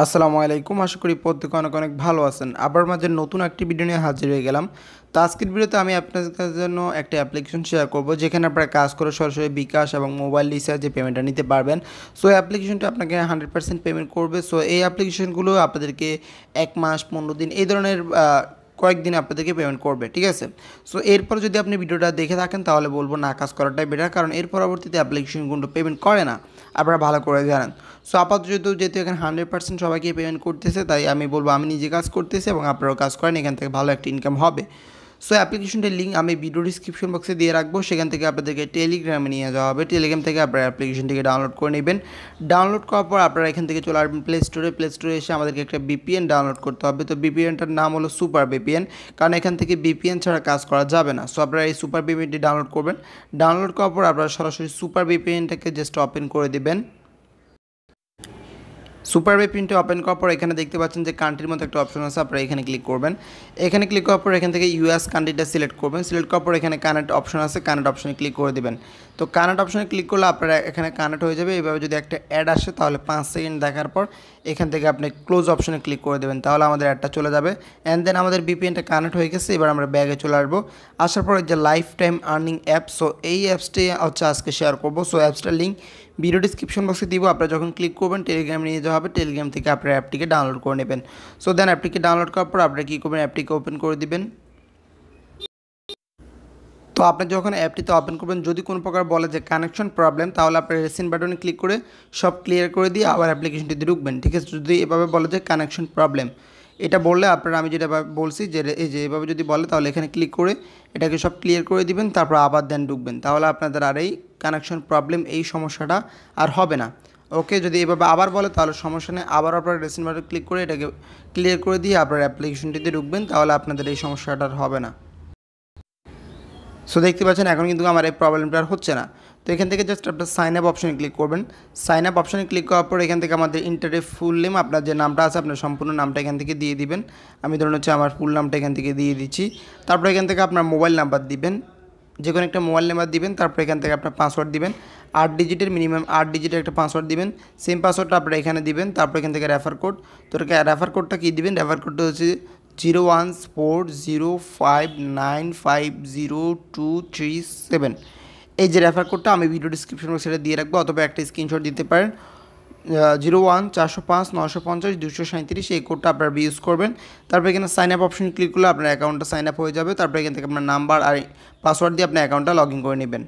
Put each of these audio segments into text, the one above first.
আসসালামু আলাইকুম। আশা করি প্রত্যেকে অনেক অনেক ভালো আছেন। আবার মাঝে নতুন একটি ভিডিও নিয়ে হাজির হয়ে গেলাম। তো আজকের ভিডিওতে আমি আপনাদের জন্য একটা অ্যাপ্লিকেশন শেয়ার করব, যেখানে আপনারা কাজ করে সরাসরি বিকাশ এবং মোবাইল রিচার্জে পেমেন্টটা নিতে পারবেন। সো এই অ্যাপ্লিকেশনটা আপনাকে 100% পেমেন্ট করবে। সো এই অ্যাপ্লিকেশনগুলো আপনাদেরকে 1 মাস, 15 দিন এই ধরনের কয়েকদিন আপনাদেরকে পেমেন্ট করবে, ঠিক আছে। সো এরপর যদি আপনি ভিডিওটা দেখে থাকেন তাহলে বলবো না কাজ করাটাই বেটার, কারণ এর পরবর্তীতে অ্যাপ্লিকেশনগুলো পেমেন্ট করে না, আপনারা ভালো করে জানেন। সো আপাতত যেহেতু এখানে 100% সবাইকে পেমেন্ট করতেছে, তাই আমি বলবো আমি নিজে কাজ করতেছি এবং আপনারাও কাজ করেন, এখান থেকে ভালো একটা ইনকাম হবে। সো অ্যাপ্লিকেশনটার লিঙ্ক আমি ভিডিও ডিসক্রিপশন বক্সে দিয়ে রাখবো, সেখান থেকে আপনাদেরকে টেলিগ্রামে নিয়ে যাওয়া হবে। টেলিগ্রাম থেকে আপনারা অ্যাপ্লিকেশনটিকে ডাউনলোড করে নেবেন। ডাউনলোড করার পর আপনারা এখান থেকে চলে আসবেন প্লে স্টোরে এসে আমাদেরকে একটা বিপিএন ডাউনলোড করতে হবে। তো বিপিএনটার নাম হলো সুপার বিপিএন, কারণ এখান থেকে বিপিএন ছাড়া কাজ করা যাবে না। সো আপনারা এই সুপার বিপিএনটি ডাউনলোড করবেন। ডাউনলোড করার পর আপনারা সরাসরি সুপার বিপিএনটাকে জাস্ট ওপেন করে দেবেন। সুপার বিপিএনটি ওপেন করার পর এখানে দেখতে পাচ্ছেন যে কান্ট্রির মতো একটা অপশন আছে, আপনারা এখানে ক্লিক করবেন। এখানে ক্লিক করার পর এখান থেকে ইউএস কান্ট্রিটা সিলেক্ট করবেন। সিলেক্ট করার পর এখানে কানেক্ট অপশন আছে, কানেক্ট অপশনে ক্লিক করে দেবেন। তো কানেক্ট অপশনে ক্লিক করলে আপনারা এখানে কানেক্ট হয়ে যাবে। এইভাবে যদি একটা অ্যাড আসে তাহলে 5 সেকেন্ড দেখার পর এখান থেকে আপনি ক্লোজ অপশনে ক্লিক করে দেবেন, তাহলে আমাদের অ্যাডটা চলে যাবে। অ্যান্ড দেন আমাদের বিপিএনটা কানেক্ট হয়ে গেছে। এবার আমরা ব্যাগে চলে আসবো। আসার পর যে life time earning app, so এই অ্যাপসটি হচ্ছে আজকে শেয়ার করবো। সো অ্যাপসটার লিঙ্ক ভিডিও ডিসক্রিপশন বক্সে দিব। আপনারা যখন ক্লিক করবেন টেলিগ্রামে নিয়ে যাওয়া হবে, টেলিগ্রাম থেকে আপনার অ্যাপটিকে ডাউনলোড করে নেবেন। সো দেন অ্যাপটিকে ডাউনলোড করার পর আপনারা কী করবেন, অ্যাপটিকে ওপেন করে দিবেন। তো আপনি যখন অ্যাপটিতে ওপেন করবেন, যদি কোনো প্রকার বলে যে কানেকশন প্রবলেম, তাহলে আপনার রেসিন বাটনে ক্লিক করে সব ক্লিয়ার করে দিয়ে আবার অ্যাপ্লিকেশনটিতে ঢুকবেন, ঠিক আছে। যদি এভাবে বলে যে কানেকশন প্রবলেম, এটা বললে আপনারা আমি যেটা বলছি যে এই যে এভাবে যদি বলে তাহলে এখানে ক্লিক করে এটাকে সব ক্লিয়ার করে দিবেন, তারপর আবার দেন ঢুকবেন, তাহলে আপনাদের আর এই কানেকশন প্রবলেম এই সমস্যাটা আর হবে না। ওকে, যদি এভাবে আবার বলে তাহলে সমস্যা নেই, আবার আপনার রেসিন বাটনে ক্লিক করে এটাকে ক্লিয়ার করে দিয়ে আপনার অ্যাপ্লিকেশনটিতে ঢুকবেন, তাহলে আপনাদের এই সমস্যাটা আর হবে না। সো দেখতে পাচ্ছেন এখন কিন্তু আমার এই প্রবলেমটা আর হচ্ছে না। তো এখান থেকে জাস্ট আপনার সাইন আপ অপশনে ক্লিক করবেন। সাইন আপ অপশনে ক্লিক করার পর এখান থেকে আমাদের ইন্টারের ফুল নেম, আপনার যে নামটা আছে আপনার সম্পূর্ণ নামটা এখান থেকে দিয়ে দিবেন। আমি ধরুন হচ্ছে আমার ফুল নামটা এখান থেকে দিয়ে দিচ্ছি। তারপর এখান থেকে আপনার মোবাইল নাম্বার দিবেন, যে কোনো একটা মোবাইল নাম্বার দিবেন। তারপর এখান থেকে আপনার পাসওয়ার্ড দিবেন, 8 ডিজিটের মিনিমাম 8 ডিজিটের একটা পাসওয়ার্ড দিবেন। সেম পাসওয়ার্ডটা আপনারা এখানে দিবেন। তারপর এখান থেকে রেফার কোড, তো রেফার কোডটা কী দিবেন, রেফার কোডটা হচ্ছে 01405950237। এই যে রেফার কোডটা আমি ভিডিও ডিসক্রিপশন সেটা দিয়ে রাখবো, অথবা একটা স্ক্রিনশট দিতে পারেন। 01405950 237, এই কোডটা আপনারা ইউজ করবেন। তারপর এখানে সাইন আপ অপশন ক্লিক করলে আপনার অ্যাকাউন্টটা সাইন আপ হয়ে যাবে। তারপর এখান থেকে আপনার নাম্বার আর পাসওয়ার্ড দিয়ে আপনার অ্যাকাউন্টটা লগ ইন করে নেবেন।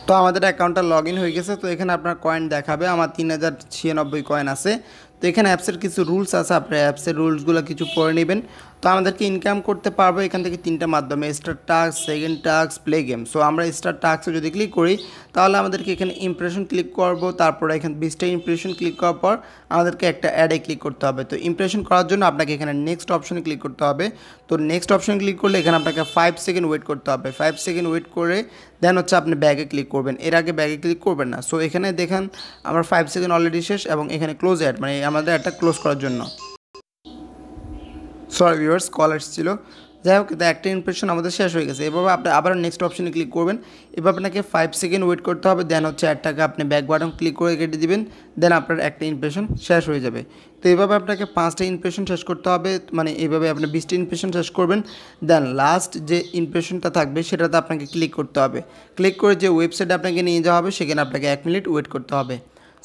তো আমাদের অ্যাকাউন্টটা লগ ইন হয়ে গেছে। তো এখানে আপনার কয়েন দেখাবে, আমার 3096 কয়েন আছে। তো এখানে অ্যাপসের কিছু রুলস আছে, আপনার অ্যাপসের রুলসগুলো কিছু পড়ে নেবেন। তো আমাদেরকে ইনকাম করতে পারবো এখান থেকে 3টা মাধ্যমে, star task, second task, play game. So আমরা স্টার টাস্কে যদি ক্লিক করি তাহলে আমাদেরকে এখানে ইমপ্রেশন ক্লিক করবো। তারপরে এখানে 20টা ইমপ্রেশন ক্লিক করার পর আমাদেরকে একটা অ্যাডে ক্লিক করতে হবে। তো ইমপ্রেশন করার জন্য আপনাকে এখানে নেক্সট অপশনে ক্লিক করতে হবে। তো নেক্সট অপশনে ক্লিক করলে এখানে আপনাকে 5 সেকেন্ড ওয়েট করতে হবে। 5 সেকেন্ড ওয়েট করে দেন হচ্ছে আপনি ব্যাগে ক্লিক করবেন, এর আগে ব্যাগে ক্লিক করবেন না। সো এখানে দেখেন আমার 5 সেকেন্ড অলরেডি শেষ এবং এখানে ক্লোজ অ্যাড, মানে আমাদের একটা ক্লোজ করার জন্য। সরি ভিউয়ার্স, কল এসেছিল। যাই হোক, একটা ইমপ্রেশন আমাদের শেষ হয়ে গেছে। এভাবে আপনি আবার নেক্সট অপশনে ক্লিক করবেন। এবার আপনাকে 5 সেকেন্ড ওয়েট করতে হবে, দেন হচ্ছে অ্যাডটাকে আপনি ব্যাক বাটন ক্লিক করে কেটে দিবেন, দেন আপনার একটা ইমপ্রেশন শেষ হয়ে যাবে। তো এইভাবে আপনাকে 5টা ইমপ্রেশন শেষ করতে হবে, মানে এইভাবে আপনি 20টা ইমপ্রেশন শেষ করবেন। দেন লাস্ট যে ইমপ্রেশনটা থাকবে সেটাতে আপনাকে ক্লিক করতে হবে। ক্লিক করে যে ওয়েবসাইটে আপনাকে নিয়ে যাওয়া হবে সেখানে আপনাকে 1 মিনিট ওয়েট করতে হবে।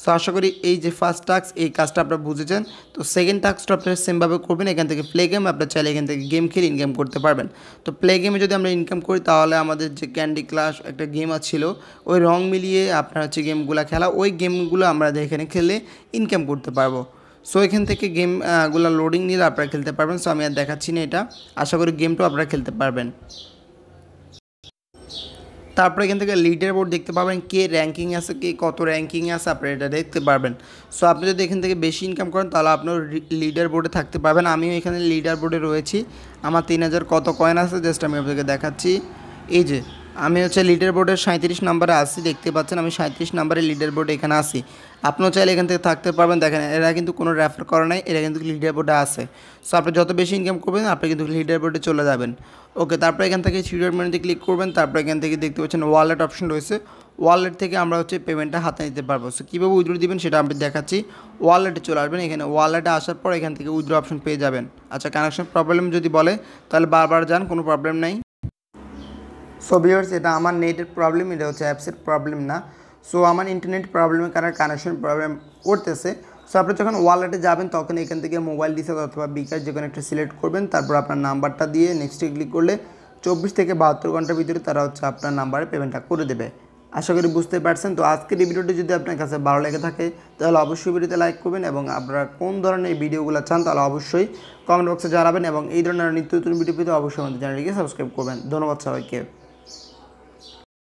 সো আশা করি এই যে ফার্স্ট টাস্ক এই কাজটা আপনারা বুঝেছেন। তো সেকেন্ড টাস্কটা আপনারা সেমভাবে করবেন। এখান থেকে প্লে গেম, আপনারা চাইলে এখান থেকে গেম খেলে ইনকাম করতে পারবেন। তো প্লে গেমে যদি আমরা ইনকাম করি তাহলে আমাদের যে ক্যান্ডি ক্রাশ একটা গেম ছিল, ওই রং মিলিয়ে আপনার হচ্ছে গেমগুলো খেলা, ওই গেমগুলো আমরা এখানে খেলে ইনকাম করতে পারবো। সো এখান থেকে গেমগুলো লোডিং নিলে আপনারা খেলতে পারবেন। সো আমি আর দেখাচ্ছি না এটা, আশা করি গেমটাও আপনারা খেলতে পারবেন। তারপরে এখান থেকে লিডার বোর্ড দেখতে পাবেন, কে র্যাঙ্কিং আছে, কে কত র্যাঙ্কিং আছে, আপনারা এটা দেখতে পারবেন। সো আপনি যদি এখান থেকে বেশি ইনকাম করেন তাহলে আপনার লিডার বোর্ডে থাকতে পারবেন। আমিও এখানে লিডার বোর্ডে রয়েছি, আমার 3000 কত কয়েন আছে জাস্ট আমি আপনাকে দেখাচ্ছি। এই যে আমি হচ্ছে লিডার বোর্ডের 37 নাম্বারে আছি, দেখতে পাচ্ছেন আমি 37 নাম্বারের লিডার বোর্ডে এখানে আছি। আপনিও চাইলে এখান থেকে থাকতে পারবেন। দেখেন এরা কিন্তু কোনো রেফার করে নাই, এরা কিন্তু লিডার বোর্ডে আছে। সো আপনি যত বেশি ইনকাম করবেন আপনি কিন্তু লিডার বোর্ডে চলে যাবেন। ওকে, তারপরে এখান থেকে সিকিউর মেনুতে ক্লিক করবেন। তারপর এখান থেকে দেখতে পাচ্ছেন ওয়ালেট অপশন রয়েছে। ওয়ালেট থেকে আমরা হচ্ছে পেমেন্টটা হাতে নিতে পারবো। সো কীভাবে উইথড্র দিবেন সেটা আমি দেখাচ্ছি। ওয়ালেটে চলে আসবেন, এখানে ওয়ালেটে আসার পর এখান থেকে উইথড্র অপশন পেয়ে যাবেন। আচ্ছা, কানেকশন প্রবলেম যদি বলে তাহলে বারবার যান, কোনো প্রবলেম নাই। সো ভিউয়ার্স, এটা আমার নেটের প্রবলেম, এটা হচ্ছে অ্যাপসের প্রবলেম না। সো আমার ইন্টারনেট প্রবলেমের কারণে কানেকশন প্রবলেম করতেছে। সো আপনি যখন ওয়ালেটে যাবেন তখন এখান থেকে মোবাইল রিচার্জ অথবা bKash যে কোনো একটা সিলেক্ট করবেন। তারপর আপনার নাম্বারটা দিয়ে নেক্সটে ক্লিক করলে 24 থেকে 72 ঘন্টার ভিতরে তারা হচ্ছে আপনার নাম্বারে পেমেন্টটা করে দেবে। আশা করি বুঝতে পারছেন। তো আজকের এই ভিডিওটি যদি আপনার কাছে ভালো লেগে থাকে তাহলে অবশ্যই ভিডিওতে লাইক করবেন, এবং আপনারা কোন ধরনের ভিডিওগুলো চান তাহলে অবশ্যই কমেন্ট বক্সে জানাবেন, এবং এই ধরনের নিত্য নতুন ভিডিও পেতে অবশ্যই আমাদের চ্যানেলটিকে সাবস্ক্রাইব করবেন। ধন্যবাদ সবাইকে।